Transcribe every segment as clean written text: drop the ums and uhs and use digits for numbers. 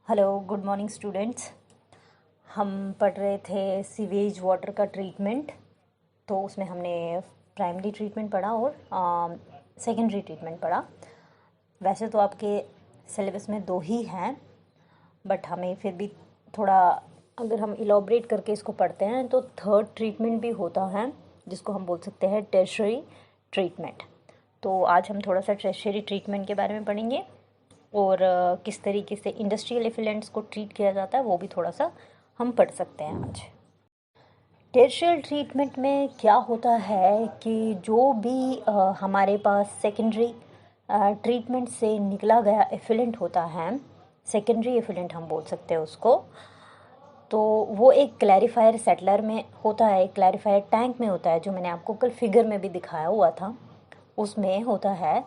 Hello good morning students. हम पढ़ रहे थे सीवेज वाटर का ट्रीटमेंट। तो उसमें हमने प्राइमरी ट्रीटमेंट पढ़ा और सेकेंडरी ट्रीटमेंट पढ़ा। वैसे तो आपके सिलेबस में दो ही हैं, बट हमें फिर भी थोड़ा अगर हम इलॉबरेट करके इसको पढ़ते हैं तो थर्ड ट्रीटमेंट भी होता है, जिसको हम बोल सकते हैं टर्शियरी ट्रीटमेंट। तो आज हम थोड़ा सा टर्शियरी ट्रीटमेंट के बारे में पढ़ेंगे और किस तरीके से इंडस्ट्रियल एफिलेंट्स को ट्रीट किया जाता है वो भी थोड़ा सा हम पढ़ सकते हैं आज। टर्शियल ट्रीटमेंट में क्या होता है कि जो भी हमारे पास सेकेंडरी ट्रीटमेंट से निकला गया एफिलेंट होता है, सेकेंडरी एफिलेंट हम बोल सकते हैं उसको, तो वो एक क्लैरिफायर सेटलर में होता है, एक क्लैरिफायर टैंक में होता है, जो मैंने आपको कल फिगर में भी दिखाया हुआ था, उसमें होता है।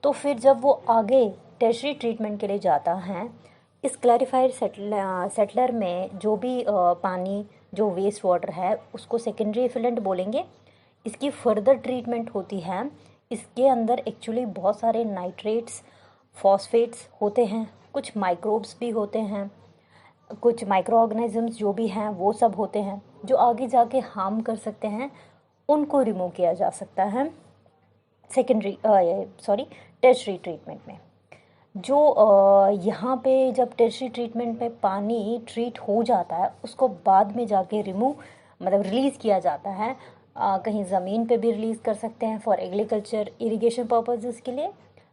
तो फिर जब वो आगे टर्शियरी ट्रीटमेंट के लिए जाता है, इस क्लैरिफायर सेटलर में जो भी पानी, जो वेस्ट वाटर है, उसको सेकेंडरी एफिलेंट बोलेंगे। इसकी फर्दर ट्रीटमेंट होती है। इसके अंदर एक्चुअली बहुत सारे नाइट्रेट्स, फॉस्फेट्स होते हैं, कुछ माइक्रोब्स भी होते हैं, कुछ माइक्रो ऑर्गेनिजम्स जो भी हैं वो सब होते हैं, जो आगे जाके हार्म कर सकते हैं। उनको रिमूव किया जा सकता है टर्शियरी ट्रीटमेंट में। जो यहाँ पे जब टर्शियरी ट्रीटमेंट में पानी ट्रीट हो जाता है, उसको बाद में जाके रिमूव मतलब रिलीज़ किया जाता है। कहीं ज़मीन पे भी रिलीज़ कर सकते हैं फॉर एग्रीकल्चर इरिगेशन पर्पसेस के लिए,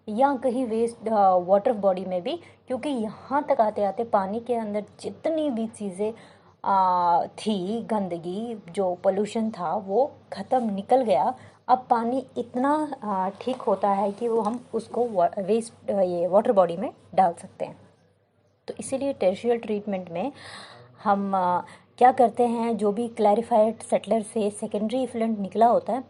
या कहीं वेस्ट वाटर बॉडी में भी, क्योंकि यहाँ तक आते आते पानी के अंदर जितनी भी चीज़ें थी, गंदगी, जो पोल्यूशन था, वो ख़त्म निकल गया। अब पानी इतना ठीक होता है कि वो हम उसको वेस्ट ये वाटर बॉडी में डाल सकते हैं। तो इसीलिए टर्शियल ट्रीटमेंट में हम क्या करते हैं, जो भी क्लैरिफाइड सेटलर से सेकेंडरी इफ्लुएंट निकला होता है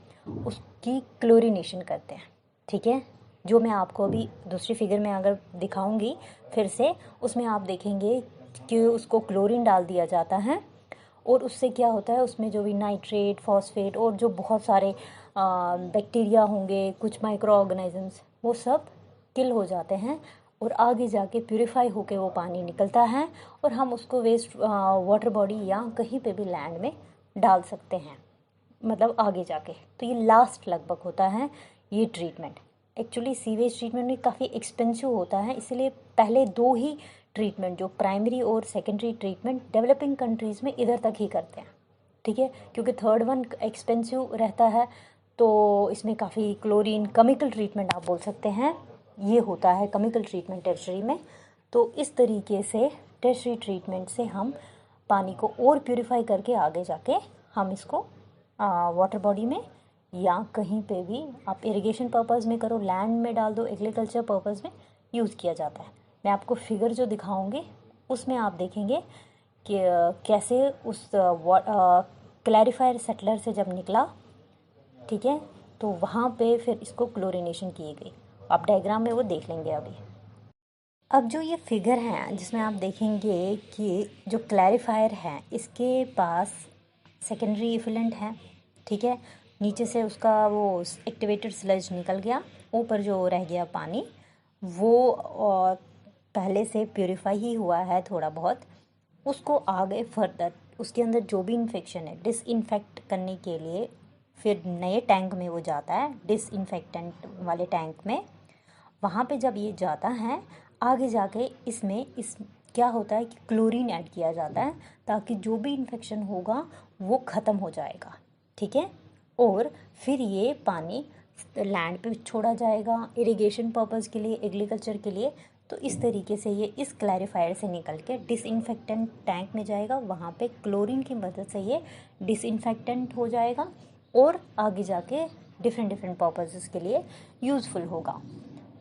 उसकी क्लोरीनेशन करते हैं। ठीक है, जो मैं आपको अभी दूसरी फिगर में अगर दिखाऊंगी फिर से, उसमें आप देखेंगे कि उसको क्लोरीन डाल दिया जाता है और उससे क्या होता है, उसमें जो भी नाइट्रेट, फॉस्फेट और जो बहुत सारे बैक्टीरिया होंगे, कुछ माइक्रो ऑर्गेनिजम्स, वो सब किल हो जाते हैं और आगे जाके प्यूरिफाई होके वो पानी निकलता है और हम उसको वेस्ट वाटर बॉडी या कहीं पे भी लैंड में डाल सकते हैं, मतलब आगे जाके। तो ये लास्ट लगभग होता है ये ट्रीटमेंट। एक्चुअली सीवेज ट्रीटमेंट में काफ़ी एक्सपेंसिव होता है, इसलिए पहले दो ही ट्रीटमेंट, जो प्राइमरी और सेकेंडरी ट्रीटमेंट, डेवलपिंग कंट्रीज़ में इधर तक ही करते हैं। ठीक है, क्योंकि थर्ड वन एक्सपेंसिव रहता है, तो इसमें काफ़ी क्लोरीन केमिकल ट्रीटमेंट आप बोल सकते हैं, ये होता है केमिकल ट्रीटमेंट टर्शियरी में। तो इस तरीके से टर्शियरी ट्रीटमेंट से हम पानी को और प्यूरिफाई करके आगे जाके हम इसको वाटर बॉडी में या कहीं पे भी, आप इरिगेशन पर्पज़ में करो, लैंड में डाल दो, एग्रीकल्चर पर्पज़ में यूज़ किया जाता है। मैं आपको फिगर जो दिखाऊंगी उसमें आप देखेंगे कि कैसे उस क्लैरिफायर सेटलर से जब निकला, ठीक है, तो वहाँ पे फिर इसको क्लोरीनेशन की गई। आप डायग्राम में वो देख लेंगे अभी। अब जो ये फिगर है जिसमें आप देखेंगे कि जो क्लैरिफायर है इसके पास सेकेंडरी इफिलेंट है, ठीक है, नीचे से उसका वो एक्टिवेटेड स्लज निकल गया, ऊपर जो रह गया पानी वो पहले से प्योरीफाई ही हुआ है थोड़ा बहुत, उसको आगे फर्दर उसके अंदर जो भी इन्फेक्शन है डिसइंफेक्ट करने के लिए फिर नए टैंक में वो जाता है, डिसइंफेक्टेंट वाले टैंक में। वहाँ पे जब ये जाता है आगे जाके इसमें क्या होता है कि क्लोरीन ऐड किया जाता है, ताकि जो भी इन्फेक्शन होगा वो ख़त्म हो जाएगा। ठीक है, और फिर ये पानी लैंड पे छोड़ा जाएगा इरिगेशन पर्पज़ के लिए, एग्रीकल्चर के लिए। तो इस तरीके से ये इस क्लैरिफायर से निकल के डिसइंफेक्टेंट टैंक में जाएगा, वहाँ पे क्लोरीन की मदद से ये डिसइंफेक्टेंट हो जाएगा और आगे जाके डिफरेंट डिफरेंट पर्पसेस के लिए यूज़फुल होगा।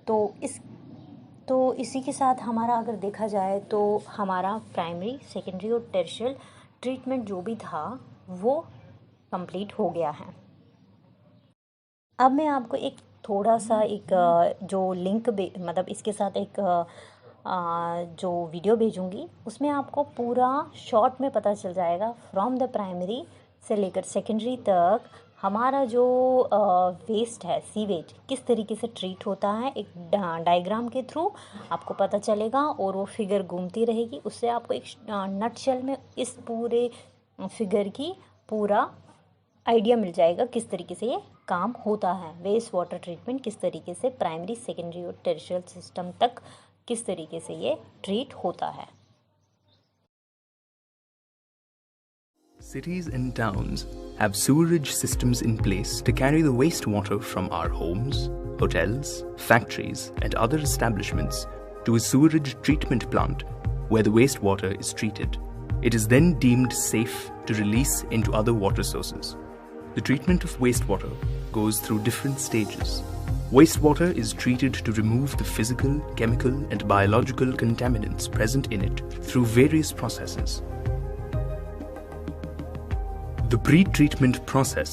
तो इसी के साथ हमारा अगर देखा जाए तो हमारा प्राइमरी, सेकेंडरी और टर्शियल ट्रीटमेंट जो भी था वो कंप्लीट हो गया है। अब मैं आपको एक थोड़ा सा जो लिंक मतलब इसके साथ एक जो वीडियो भेजूंगी उसमें आपको पूरा शॉर्ट में पता चल जाएगा फ्रॉम द प्राइमरी से लेकर सेकेंडरी तक हमारा जो वेस्ट है, सीवेज, किस तरीके से ट्रीट होता है, एक डायग्राम के थ्रू आपको पता चलेगा और वो फिगर घूमती रहेगी। उससे आपको एक नटशेल में इस पूरे फिगर की पूरा आइडिया मिल जाएगा किस तरीके से ये काम होता है। वेस्ट वाटर ट्रीटमेंट किस तरीके से प्राइमरी, सेकेंडरी और टर्शियल सिस्टम तक किस तरीके से ये ट्रीट होता है। Cities and towns have sewerage systems in place to carry the wastewater from our homes, hotels, factories, and other establishments to a sewerage treatment plant where the wastewater is treated. It is then deemed safe to release into other water sources. The treatment of wastewater goes through different stages. Wastewater is treated to remove the physical, chemical, and biological contaminants present in it through various processes. The pre-treatment process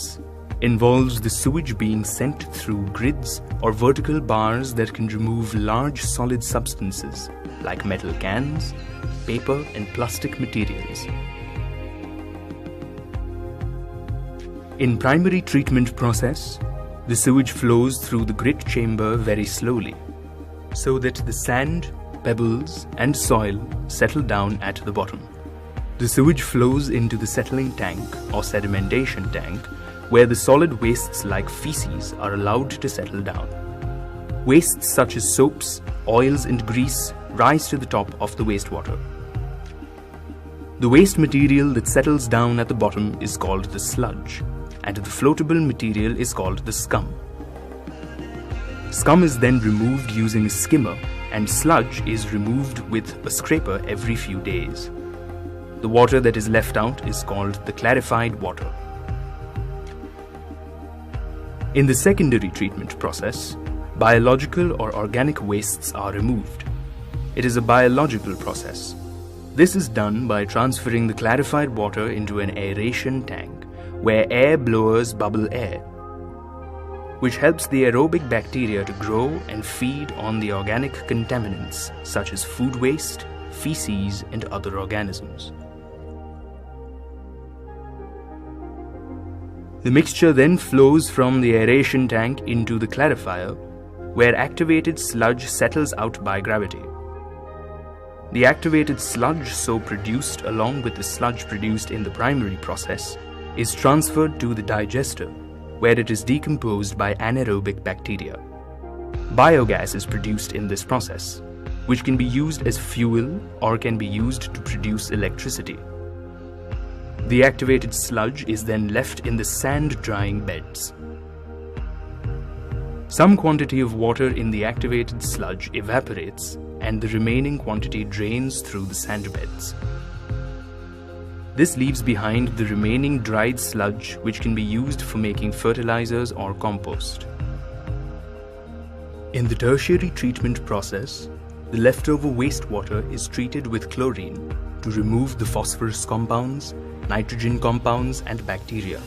involves the sewage being sent through grids or vertical bars that can remove large solid substances like metal cans, paper, and plastic materials. In primary treatment process, the sewage flows through the grit chamber very slowly so that the sand, pebbles, and soil settle down at the bottom. The sewage flows into the settling tank or sedimentation tank, where the solid wastes like feces are allowed to settle down. Wastes such as soaps, oils, and grease rise to the top of the wastewater. The waste material that settles down at the bottom is called the sludge, and the floatable material is called the scum. Scum is then removed using a skimmer, and sludge is removed with a scraper every few days. The water that is left out is called the clarified water. In the secondary treatment process, biological or organic wastes are removed. It is a biological process. This is done by transferring the clarified water into an aeration tank, where air blowers bubble air, which helps the aerobic bacteria to grow and feed on the organic contaminants such as food waste, feces, and other organisms. The mixture then flows from the aeration tank into the clarifier, where activated sludge settles out by gravity. The activated sludge so produced, along with the sludge produced in the primary process, is transferred to the digester, where it is decomposed by anaerobic bacteria. Biogas is produced in this process, which can be used as fuel or can be used to produce electricity. The activated sludge is then left in the sand drying beds. Some quantity of water in the activated sludge evaporates, and the remaining quantity drains through the sand beds. This leaves behind the remaining dried sludge, which can be used for making fertilizers or compost. In the tertiary treatment process, the leftover wastewater is treated with chlorine to remove the phosphorus compounds, nitrogen compounds, and bacteria.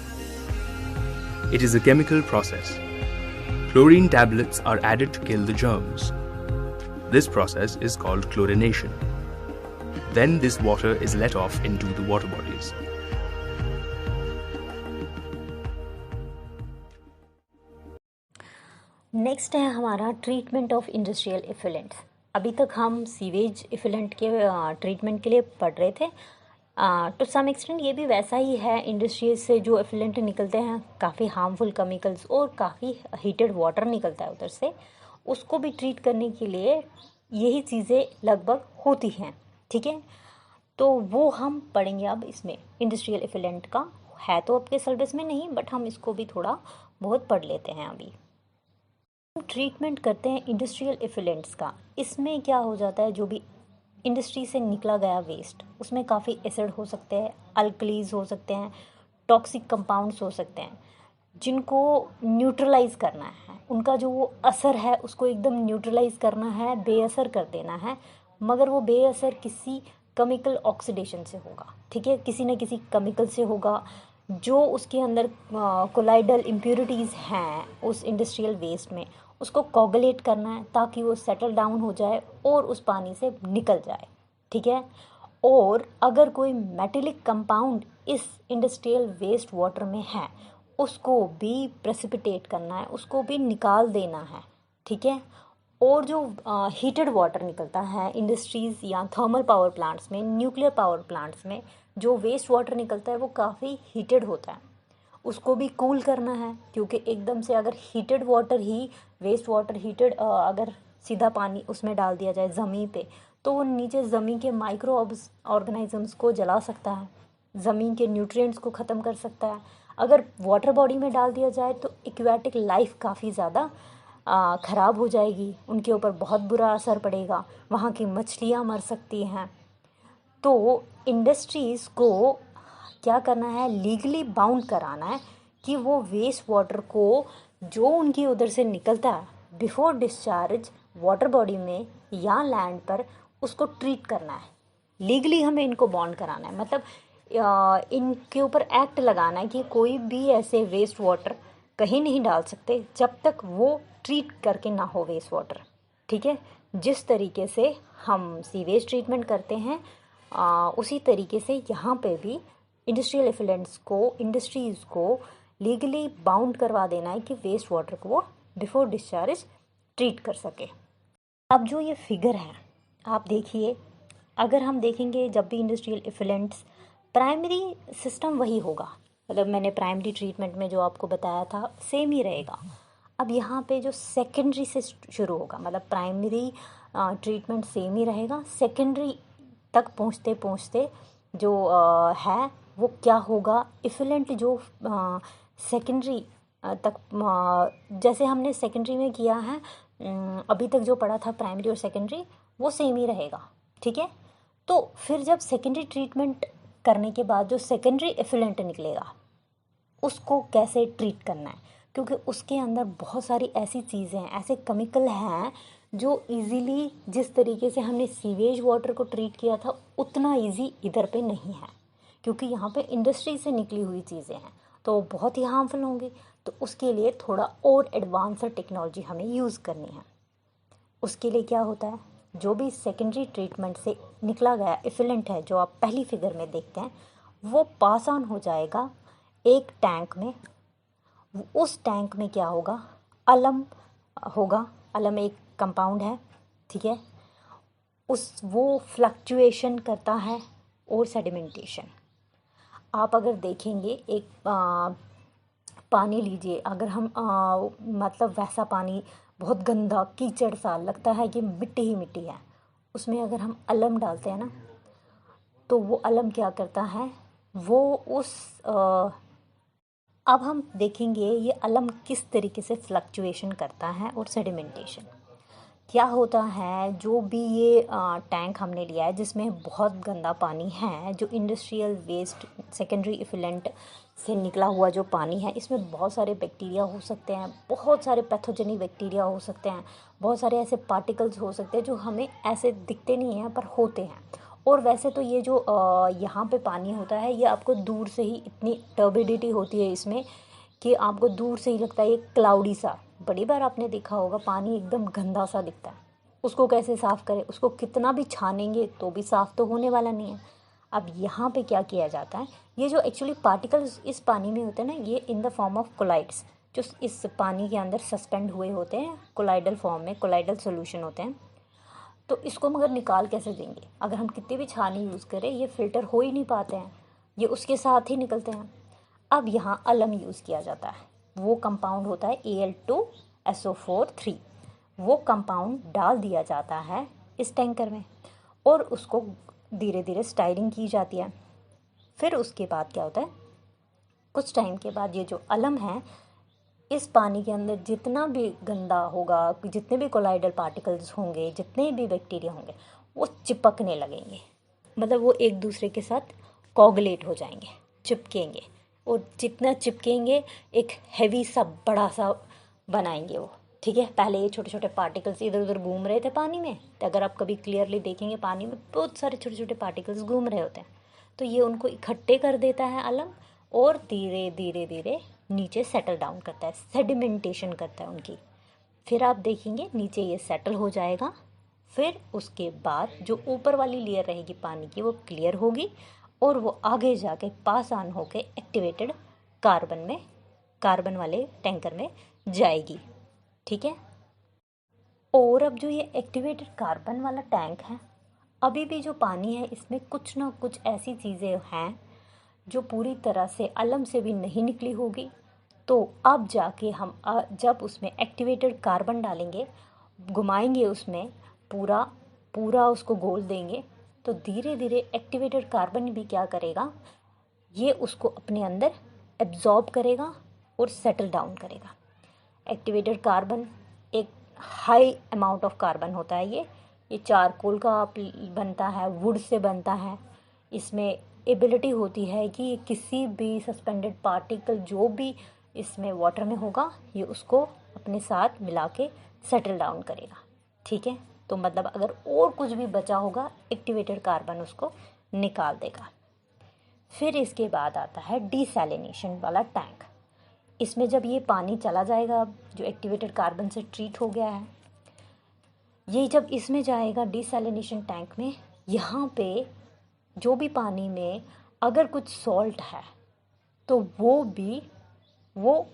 It is a chemical process. Chlorine tablets are added to kill the germs. This process is called chlorination. Then this water is let off into the water bodies. Next है हमारा treatment of industrial इफिलेंट्स। अभी तक हम sewage इफिलेंट के treatment के लिए पढ़ रहे थे। टू सम एक्सटेंट ये भी वैसा ही है। इंडस्ट्री से जो इफिलेंट निकलते हैं, काफ़ी हार्मफुल केमिकल्स और काफ़ी हीटेड वाटर निकलता है उधर से, उसको भी ट्रीट करने के लिए यही चीज़ें लगभग होती हैं। ठीक है, तो वो हम पढ़ेंगे अब इसमें। इंडस्ट्रियल इफिलेंट का है तो आपके सिलेबस में नहीं, बट हम इसको भी थोड़ा बहुत पढ़ लेते हैं। अभी हम ट्रीटमेंट करते हैं इंडस्ट्रियल इफिलेंट्स का। इसमें क्या हो जाता है, जो भी इंडस्ट्री से निकला गया वेस्ट, उसमें काफ़ी एसिड हो सकते हैं, अल्कलीज हो सकते हैं, टॉक्सिक कंपाउंड्स हो सकते हैं, जिनको न्यूट्रलाइज करना है। उनका जो वो असर है उसको एकदम न्यूट्रलाइज करना है, बेअसर कर देना है। मगर वो बेअसर किसी केमिकल ऑक्सीडेशन से होगा। ठीक है, किसी न किसी केमिकल से होगा। जो उसके अंदर कोलाइडल इम्प्योरिटीज़ हैं उस इंडस्ट्रियल वेस्ट में, उसको कोगुलेट करना है ताकि वो सेटल डाउन हो जाए और उस पानी से निकल जाए। ठीक है, और अगर कोई मेटेलिक कंपाउंड इस इंडस्ट्रियल वेस्ट वाटर में है, उसको भी प्रेसिपिटेट करना है, उसको भी निकाल देना है, ठीक है। और जो हीटेड वाटर निकलता है इंडस्ट्रीज़ या थर्मल पावर प्लांट्स में, न्यूक्लियर पावर प्लांट्स में जो वेस्ट वाटर निकलता है वो काफ़ी हीटेड होता है, उसको भी कूल करना है, क्योंकि एकदम से अगर हीटेड वाटर ही, वेस्ट वाटर हीटेड, अगर सीधा पानी उसमें डाल दिया जाए ज़मीन पे, तो वो नीचे ज़मीन के माइक्रो ऑर्गेनिजम्स को जला सकता है, ज़मीन के न्यूट्रिएंट्स को ख़त्म कर सकता है। अगर वाटर बॉडी में डाल दिया जाए तो एक्वेटिक लाइफ काफ़ी ज़्यादा ख़राब हो जाएगी, उनके ऊपर बहुत बुरा असर पड़ेगा, वहाँ की मछलियाँ मर सकती हैं। तो इंडस्ट्रीज़ को क्या करना है, लीगली बाउंड कराना है कि वो वेस्ट वाटर को जो उनकी उधर से निकलता है बिफोर डिस्चार्ज वाटर बॉडी में या लैंड पर, उसको ट्रीट करना है। लीगली हमें इनको बाउंड कराना है, मतलब इनके ऊपर एक्ट लगाना है कि कोई भी ऐसे वेस्ट वाटर कहीं नहीं डाल सकते जब तक वो ट्रीट करके ना हो वेस्ट वाटर, ठीक है। जिस तरीके से हम सीवेज ट्रीटमेंट करते हैं उसी तरीके से यहाँ पे भी इंडस्ट्रियल एफिलेंट्स को, इंडस्ट्रीज़ को लीगली बाउंड करवा देना है कि वेस्ट वाटर को वो बिफोर डिस्चार्ज ट्रीट कर सके। अब जो ये फिगर है आप देखिए, अगर हम देखेंगे जब भी इंडस्ट्रियल एफिलेंट्स, प्राइमरी सिस्टम वही होगा, मतलब मैंने प्राइमरी ट्रीटमेंट में जो आपको बताया था सेम ही रहेगा। अब यहाँ पे जो सेकेंडरी से शुरू होगा, मतलब प्राइमरी ट्रीटमेंट सेम ही रहेगा, सेकेंडरी तक पहुँचते पहुँचते जो है वो क्या होगा, इफिलेंट जो सेकेंडरी तक, जैसे हमने सेकेंडरी में किया है अभी तक जो पढ़ा था प्राइमरी और सेकेंडरी, वो सेम ही रहेगा, ठीक है। तो फिर जब सेकेंडरी ट्रीटमेंट करने के बाद जो सेकेंडरी इफिलेंट निकलेगा उसको कैसे ट्रीट करना है, क्योंकि उसके अंदर बहुत सारी ऐसी चीज़ें हैं, ऐसे केमिकल हैं जो इजीली, जिस तरीके से हमने सीवेज वाटर को ट्रीट किया था उतना इजी इधर पे नहीं है, क्योंकि यहाँ पे इंडस्ट्री से निकली हुई चीज़ें हैं तो बहुत ही हार्मफुल होंगी। तो उसके लिए थोड़ा और एडवांस टेक्नोलॉजी हमें यूज़ करनी है। उसके लिए क्या होता है, जो भी सेकेंडरी ट्रीटमेंट से निकला गया इफिलेंट है जो आप पहली फिगर में देखते हैं, वो पास ऑन हो जाएगा एक टैंक में। उस टैंक में क्या होगा, अलम होगा, अलम एक कंपाउंड है, ठीक है। वो फ्लक्चुएशन करता है और सेडिमेंटेशन। आप अगर देखेंगे एक पानी लीजिए, अगर हम मतलब वैसा पानी बहुत गंदा कीचड़ सा लगता है कि मिट्टी ही मिट्टी है, उसमें अगर हम अलम डालते हैं ना, तो वो अलम क्या करता है, वो उस अब हम देखेंगे ये अलम किस तरीके से फ्लक्चुएशन करता है और सेडिमेंटेशन क्या होता है। जो भी ये टैंक हमने लिया है जिसमें बहुत गंदा पानी है, जो इंडस्ट्रियल वेस्ट सेकेंडरी इफिलेंट से निकला हुआ जो पानी है, इसमें बहुत सारे बैक्टीरिया हो सकते हैं, बहुत सारे पैथोजेनिक बैक्टीरिया हो सकते हैं, बहुत सारे ऐसे पार्टिकल्स हो सकते हैं जो हमें ऐसे दिखते नहीं हैं पर होते हैं। और वैसे तो ये जो यहाँ पे पानी होता है ये आपको दूर से ही, इतनी टर्बिडिटी होती है इसमें कि आपको दूर से ही लगता है ये क्लाउडी सा। बड़ी बार आपने देखा होगा पानी एकदम गंदा सा दिखता है, उसको कैसे साफ़ करें, उसको कितना भी छानेंगे तो भी साफ़ तो होने वाला नहीं है। अब यहाँ पे क्या किया जाता है, ये जो एक्चुअली पार्टिकल्स इस पानी में होते हैं ना, ये in the form of colloids, जो इस पानी के अंदर सस्पेंड हुए होते हैं, कोलाइडल फॉर्म में, कोलाइडल सोल्यूशन होते हैं। तो इसको मगर निकाल कैसे देंगे, अगर हम कितनी भी छानी यूज़ करें ये फ़िल्टर हो ही नहीं पाते हैं, ये उसके साथ ही निकलते हैं। अब यहाँ अलम यूज़ किया जाता है, वो कंपाउंड होता है Al2SO4 3, वो कंपाउंड डाल दिया जाता है इस टैंकर में और उसको धीरे धीरे स्टाइलिंग की जाती है। फिर उसके बाद क्या होता है, कुछ टाइम के बाद ये जो अलम है इस पानी के अंदर जितना भी गंदा होगा, जितने भी कोलाइडल पार्टिकल्स होंगे, जितने भी बैक्टीरिया होंगे, वो चिपकने लगेंगे, मतलब वो एक दूसरे के साथ कोगुलेट हो जाएंगे, चिपकेंगे, और जितना चिपकेंगे एक हैवी सा बड़ा सा बनाएंगे वो, ठीक है। पहले ये छोटे छोटे पार्टिकल्स इधर उधर घूम रहे थे पानी में, तो अगर आप कभी क्लियरली देखेंगे पानी में बहुत सारे छोटे छोटे पार्टिकल्स घूम रहे होते हैं, तो ये उनको इकट्ठे कर देता है अलम और धीरे धीरे धीरे नीचे सेटल डाउन करता है, सेडिमेंटेशन करता है उनकी। फिर आप देखेंगे नीचे ये सेटल हो जाएगा, फिर उसके बाद जो ऊपर वाली लेयर रहेगी पानी की वो क्लियर होगी और वो आगे जाके पास ऑन होके एक्टिवेटेड कार्बन में कार्बन वाले टैंकर में जाएगी। ठीक है। और अब जो ये एक्टिवेटेड कार्बन वाला टैंक है, अभी भी जो पानी है इसमें कुछ ना कुछ ऐसी चीज़ें हैं जो पूरी तरह से अलम से भी नहीं निकली होगी। तो अब जाके हम जब उसमें एक्टिवेटेड कार्बन डालेंगे, घुमाएंगे उसमें पूरा पूरा उसको घोल देंगे, तो धीरे धीरे एक्टिवेटेड कार्बन भी क्या करेगा, ये उसको अपने अंदर एब्जॉर्ब करेगा और सेटल डाउन करेगा। एक्टिवेटेड कार्बन एक हाई अमाउंट ऑफ कार्बन होता है। ये चारकोल का बनता है, वुड से बनता है। इसमें एबिलिटी होती है कि ये किसी भी सस्पेंडेड पार्टिकल जो भी इसमें वाटर में होगा, ये उसको अपने साथ मिला के सेटल डाउन करेगा। ठीक है। तो मतलब अगर और कुछ भी बचा होगा, एक्टिवेटेड कार्बन उसको निकाल देगा। फिर इसके बाद आता है डिसैलिनेशन वाला टैंक। इसमें जब ये पानी चला जाएगा जो एक्टिवेटेड कार्बन से ट्रीट हो गया है, ये जब इसमें जाएगा डिसैलिनेशन टैंक में, यहाँ पे जो भी पानी में अगर कुछ सॉल्ट है तो वो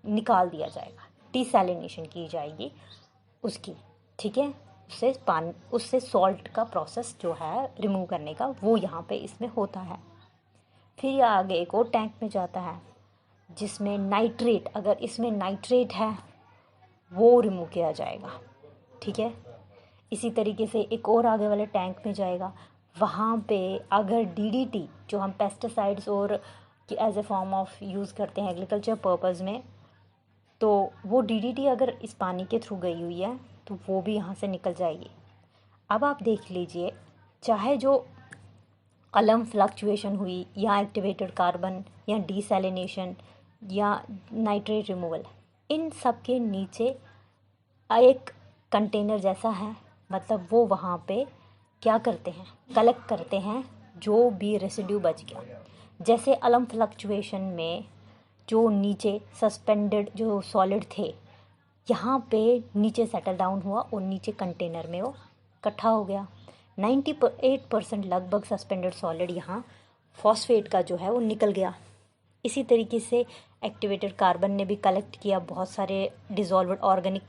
निकाल दिया जाएगा, डिसैलिनेशन की जाएगी उसकी। ठीक है। उससे सॉल्ट का प्रोसेस जो है रिमूव करने का, वो यहाँ पे इसमें होता है। फिर ये आगे एक और टैंक में जाता है जिसमें नाइट्रेट, अगर इसमें नाइट्रेट है वो रिमूव किया जाएगा। ठीक है। इसी तरीके से एक और आगे वाले टैंक में जाएगा, वहाँ पे अगर डीडीटी जो हम पेस्टिसाइड्स और as a form of use करते हैं एग्रीकल्चर पर्पज़ में, तो वो डीडीटी अगर इस पानी के थ्रू गई हुई है तो वो भी यहाँ से निकल जाएगी। अब आप देख लीजिए, चाहे जो अलम फ्लक्चुएशन हुई या एक्टिवेटेड कार्बन या डिसैलिनेशन या नाइट्रेट रिमूवल, इन सब के नीचे एक कंटेनर जैसा है, मतलब वो वहाँ पे क्या करते हैं, कलेक्ट करते हैं जो भी रेसिड्यू बच गया। जैसे अलम फ्लक्चुएशन में जो नीचे सस्पेंडेड जो सॉलिड थे, यहाँ पे नीचे सेटल डाउन हुआ और नीचे कंटेनर में वो इकट्ठा हो गया। 98% लगभग सस्पेंडेड सॉलिड यहाँ फॉस्फेट का जो है वो निकल गया। इसी तरीके से एक्टिवेटेड कार्बन ने भी कलेक्ट किया, बहुत सारे डिज़ोल्व्ड ऑर्गेनिक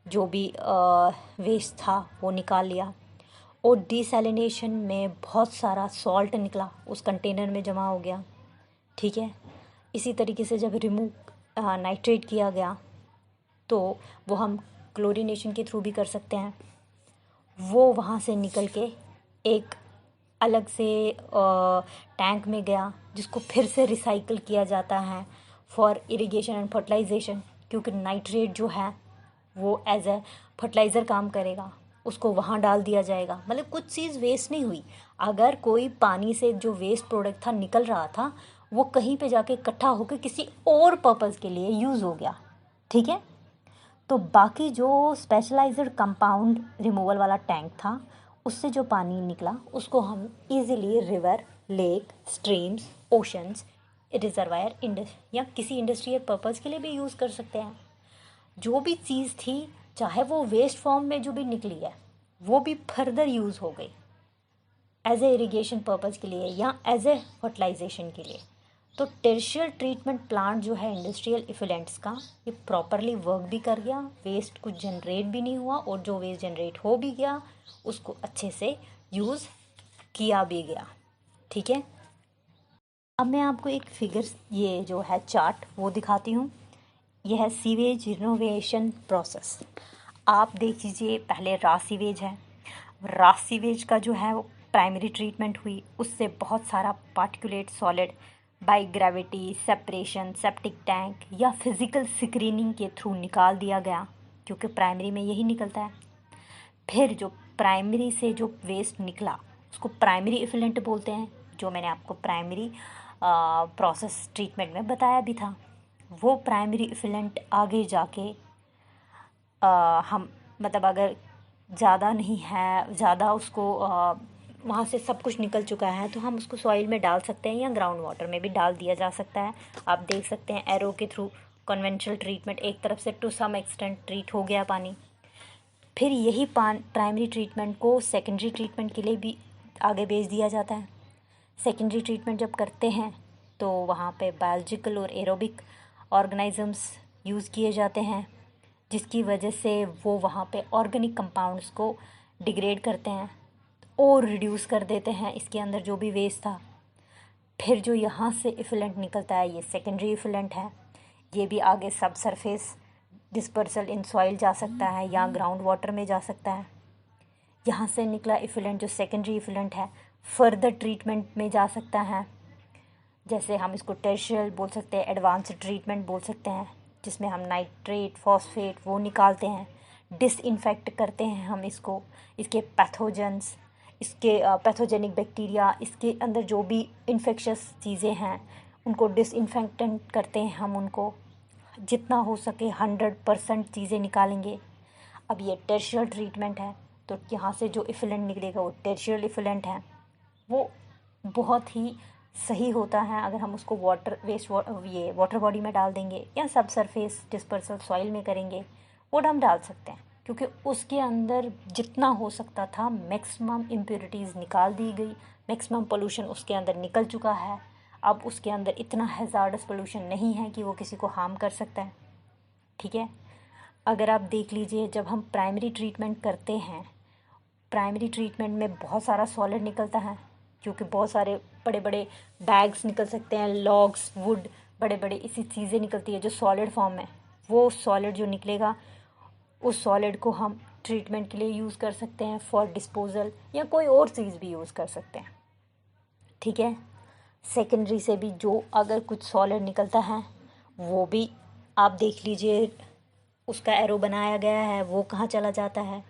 जो भी वेस्ट था वो निकाल लिया। और डिसैलिनेशन में बहुत सारा सॉल्ट निकला, उस कंटेनर में जमा हो गया। ठीक है। इसी तरीके से जब रिमूव नाइट्रेट किया गया तो वो हम क्लोरीनेशन के थ्रू भी कर सकते हैं। वो वहाँ से निकल के एक अलग से टैंक में गया जिसको फिर से रिसाइकल किया जाता है फॉर इरिगेशन एंड फर्टिलाइजेशन, क्योंकि नाइट्रेट जो है वो एज ए फर्टिलाइज़र काम करेगा, उसको वहाँ डाल दिया जाएगा। मतलब कुछ चीज़ वेस्ट नहीं हुई। अगर कोई पानी से जो वेस्ट प्रोडक्ट था निकल रहा था, वो कहीं पे जाके इकट्ठा होकर किसी और पर्पज़ के लिए यूज़ हो गया। ठीक है। तो बाकी जो स्पेशलाइज्ड कंपाउंड रिमूवल वाला टैंक था, उससे जो पानी निकला उसको हम easily river, lake, streams, oceans, reservoir या किसी इंडस्ट्रियल पर्पज़ के लिए भी यूज़ कर सकते हैं। जो भी चीज़ थी, चाहे वो वेस्ट फॉर्म में जो भी निकली है, वो भी फर्दर यूज़ हो गई एज ए इरिगेशन पर्पज़ के लिए या एज ए फर्टिलाइजेशन के लिए। तो टर्शियल ट्रीटमेंट प्लांट जो है इंडस्ट्रियल इफिलेंट्स का, ये प्रॉपरली वर्क भी कर गया, वेस्ट कुछ जनरेट भी नहीं हुआ, और जो वेस्ट जनरेट हो भी गया उसको अच्छे से यूज़ किया भी गया। ठीक है। अब मैं आपको एक फिगर, ये जो है चार्ट वो दिखाती हूँ। यह है सीवेज रिनोवेशन प्रोसेस। आप देख लीजिए, पहले रॉ सीवेज है। रॉ सीवेज का जो है वो प्राइमरी ट्रीटमेंट हुई, उससे बहुत सारा particulate solid by gravity separation, septic tank या फिज़िकल स्क्रीनिंग के थ्रू निकाल दिया गया, क्योंकि प्राइमरी में यही निकलता है। फिर जो प्राइमरी से जो वेस्ट निकला उसको प्राइमरी इफिलेंट बोलते हैं, जो मैंने आपको प्राइमरी प्रोसेस ट्रीटमेंट में बताया भी था। वो प्राइमरी इफिलेंट आगे जाके हम मतलब अगर ज़्यादा नहीं है, ज़्यादा उसको वहाँ से सब कुछ निकल चुका है, तो हम उसको सॉइल में डाल सकते हैं या ग्राउंड वाटर में भी डाल दिया जा सकता है। आप देख सकते हैं एरो के थ्रू कन्वेंशनल ट्रीटमेंट एक तरफ से टू सम एक्सटेंट ट्रीट हो गया पानी। फिर यही प्राइमरी ट्रीटमेंट को सेकेंडरी ट्रीटमेंट के लिए भी आगे भेज दिया जाता है। सेकेंडरी ट्रीटमेंट जब करते हैं तो वहाँ पे बायोलॉजिकल और एरोबिक ऑर्गेनिजम्स यूज़ किए जाते हैं, जिसकी वजह से वो वहाँ पे ऑर्गेनिक कंपाउंड्स को डिग्रेड करते हैं और रिड्यूस कर देते हैं इसके अंदर जो भी वेस्ट था। फिर जो यहाँ से इफिलेंट निकलता है ये सेकेंडरी इफिलेंट है। ये भी आगे सब सरफेस डिस्पर्सल इन सॉइल जा सकता है या ग्राउंड वाटर में जा सकता है। यहाँ से निकला इफिलेंट जो सेकेंडरी इफिलेंट है फर्दर ट्रीटमेंट में जा सकता है, जैसे हम इसको टर्शियल बोल सकते हैं, एडवांस्ड ट्रीटमेंट बोल सकते हैं, जिसमें हम नाइट्रेट फॉस्फेट वो निकालते हैं, डिसइंफेक्ट करते हैं हम इसको, इसके पैथोजेंस, इसके पैथोजेनिक बैक्टीरिया, इसके अंदर जो भी इन्फेक्शस चीज़ें हैं उनको डिसइंफेक्टेंट करते हैं हम, उनको जितना हो सके 100% चीज़ें निकालेंगे। अब ये टर्शियल ट्रीटमेंट है, तो यहाँ से जो इफिलेंट निकलेगा वो टर्शियल इफिलेंट है। वो बहुत ही सही होता है अगर हम उसको वाटर बॉडी में डाल देंगे या सब सरफेस डिस्पर्सल सॉइल में करेंगे, वो हम डाल सकते हैं, क्योंकि उसके अंदर जितना हो सकता था मैक्सिमम इम्प्योरिटीज़ निकाल दी गई, मैक्सिमम पोल्यूशन उसके अंदर निकल चुका है। अब उसके अंदर इतना हैज़ार्डस पोल्यूशन नहीं है कि वो किसी को हार्म कर सकता है। ठीक है, अगर आप देख लीजिए जब हम प्राइमरी ट्रीटमेंट करते हैं, प्राइमरी ट्रीटमेंट में बहुत सारा सॉलिड निकलता है, क्योंकि बहुत सारे बड़े बड़े बैग्स निकल सकते हैं, लॉग्स, वुड, बड़े बड़े इसी चीज़ें निकलती है जो सॉलिड फॉर्म में। वो सॉलिड जो निकलेगा उस सॉलिड को हम ट्रीटमेंट के लिए यूज़ कर सकते हैं फॉर डिस्पोजल, या कोई और चीज़ भी यूज़ कर सकते हैं। ठीक है, सेकेंडरी से भी जो अगर कुछ सॉलिड निकलता है वो भी आप देख लीजिए, उसका एरो बनाया गया है वो कहाँ चला जाता है।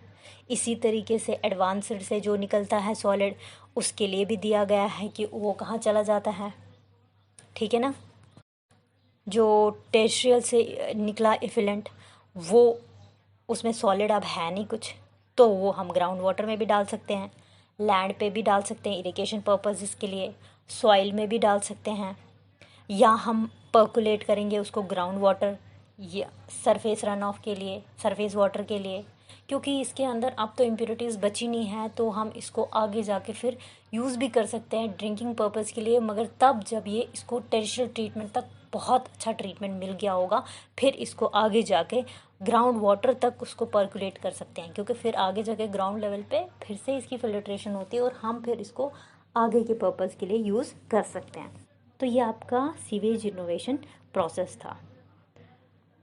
इसी तरीके से एडवांस्ड से जो निकलता है सॉलिड उसके लिए भी दिया गया है कि वो कहाँ चला जाता है। ठीक है ना, जो टर्शियल से निकला इफिलेंट वो उसमें सॉलिड अब है नहीं कुछ, तो वो हम ग्राउंड वाटर में भी डाल सकते हैं, लैंड पे भी डाल सकते हैं इरिगेशन पर्पसेस के लिए, सॉइल में भी डाल सकते हैं, या हम पर्कुलेट करेंगे उसको ग्राउंड वाटर या सरफेस रन ऑफ के लिए, सरफेस वाटर के लिए, क्योंकि इसके अंदर अब तो इम्प्योरिटीज़ बची नहीं है, तो हम इसको आगे जाके फिर यूज़ भी कर सकते हैं ड्रिंकिंग पर्पस के लिए, मगर तब जब ये इसको टर्शियल ट्रीटमेंट तक बहुत अच्छा ट्रीटमेंट मिल गया होगा, फिर इसको आगे जाके ग्राउंड वाटर तक उसको पर्कुलेट कर सकते हैं, क्योंकि फिर आगे जाके ग्राउंड लेवल पे फिर से इसकी फिल्ट्रेशन होती है और हम फिर इसको आगे के पर्पस के लिए यूज़ कर सकते हैं। तो ये आपका सीवेज इनोवेशन प्रोसेस था।